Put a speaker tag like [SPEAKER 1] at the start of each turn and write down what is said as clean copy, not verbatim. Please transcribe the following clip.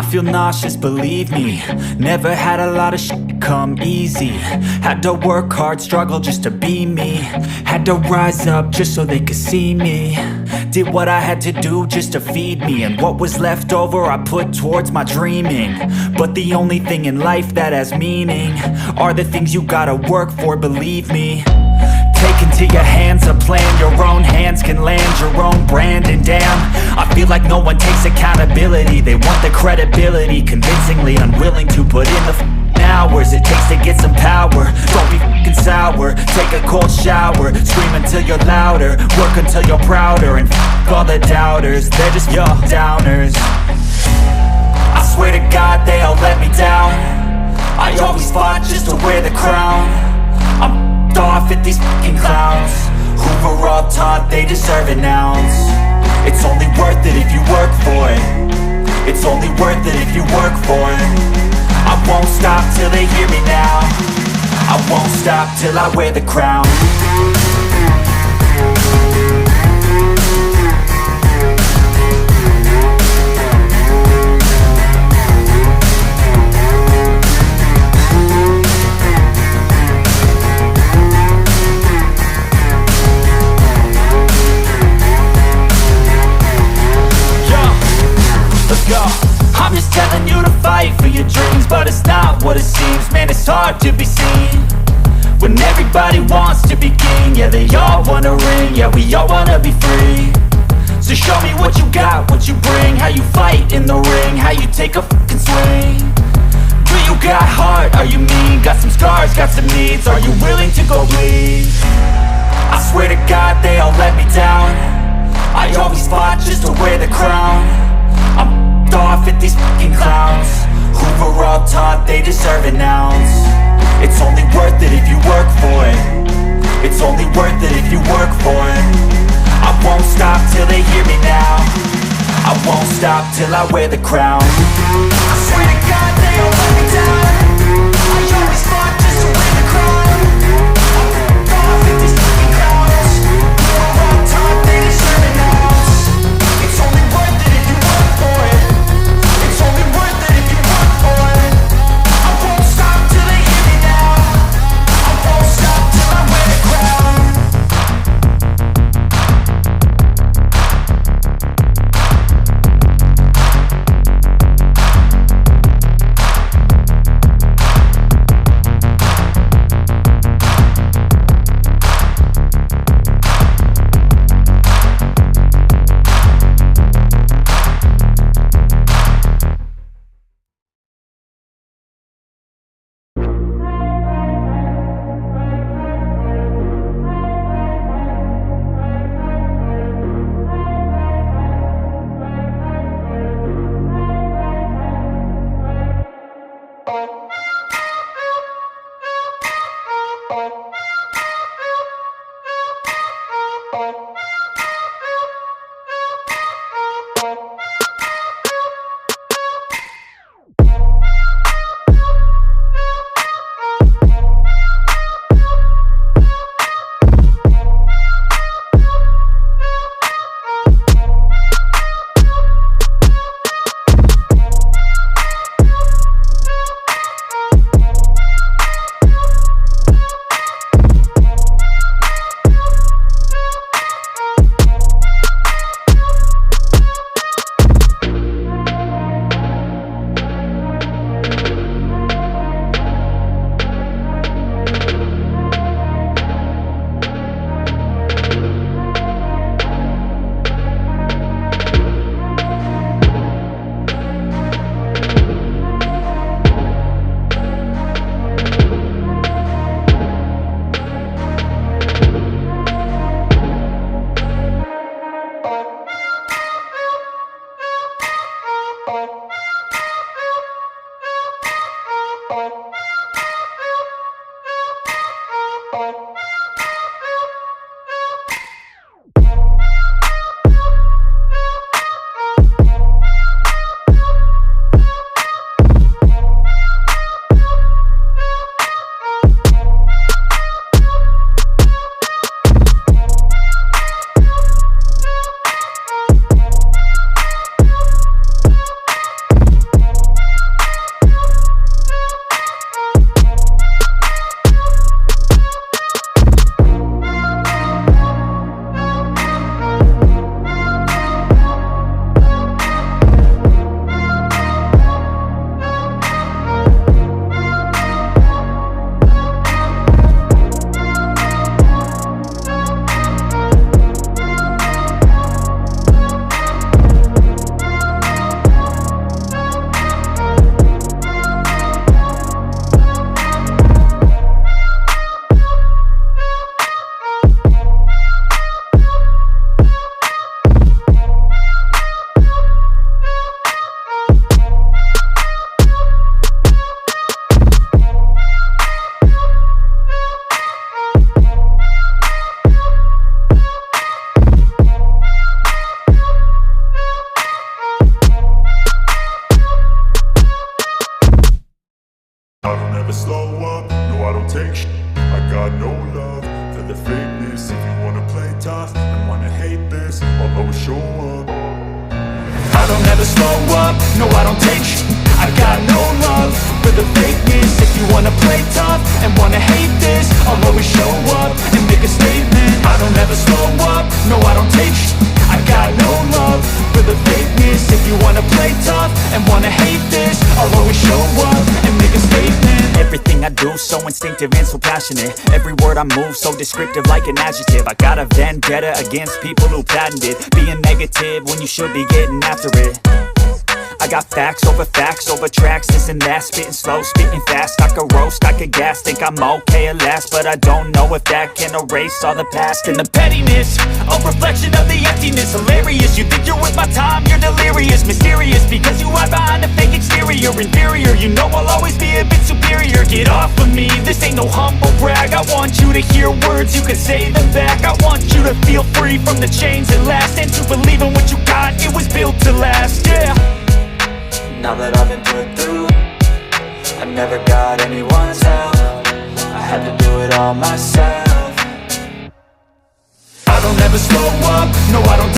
[SPEAKER 1] I feel nauseous, believe me. Never had a lot of shit come easy. Had to work hard, struggle just to be me. Had to rise up just so they could see me. Did what I had to do just to feed me, and what was left over I put towards my dreaming. But the only thing in life that has meaning are the things you gotta work for, believe me. Take into your hands a plan, your own hands can land your own brand. And damn, I feel like no one takes accountability. They want the credibility, convincingly unwilling to put in the hours it takes to get some power. Don't be f***ing sour, take a cold shower. Scream until you're louder, work until you're prouder. And f*** all the doubters, they're just your downers. I swear to God they all let me down. I always fought just to wear the crown. I'm off at these fucking clowns who were all taught they deserve an ounce. It's only worth it if you work for it. It's only worth it if you work for it. I won't stop till they hear me now. I won't stop till I wear the crown. I'm just telling you to fight for your dreams, but it's not what it seems. Man, it's hard to be seen when everybody wants to be king. Yeah, they all wanna ring, yeah, we all wanna be free. So show me what you got, what you bring, how you fight in the ring, how you take a fucking swing. Do you got heart, are you mean? Got some scars, got some needs, are you willing to go bleed? I swear to God they all let me down. I always fought just to wear the crown. I'm off at these fucking clowns who were all taught they deserve an ounce. It's only worth it if you work for it. It's only worth it if you work for it. I won't stop till they hear me now. I won't stop till I wear the crown. I swear to God they all let me down. I always fought just to wear the crown. I'm off at these fucking clowns who were all taught they deserve an ounce. It's only worth it if you work for it. It's only worth it if you work for it. I won't stop till they hear me now. I won't stop till I wear the crown. never slow up, no I don't take sh**. I got no love for the fakeness. If you wanna play tough and wanna hate this, I'll always show up and make a statement. I don't ever slow up, no I don't take sh**. I got no love for the fakeness. If you wanna play tough and wanna hate this, I'll always show up and make a statement. Everything I do so instinctive and so passionate. Every word I move so descriptive like an adjective. I got a vendetta against people who patented being negative when you should be getting after it. I got facts over tracks, this and that. Spitting slow, spitting fast. I could roast, I could gas. Think I'm okay at last, but I don't know if that can erase all the past. And the pettiness, a reflection of the emptiness. Hilarious, you think you're worth my time, you're delirious. Mysterious, because you hide behind a fake exterior. Inferior, you know I'll always be a bit superior. Get off of me, this ain't no humble brag. I want you to hear words, you can say them back. I want you to feel free from the chains at last, and to believe in what you got, it was built to last, yeah. Now that I've been put through, I never got anyone's help. I had to do it all myself. I don't ever slow up, no I don't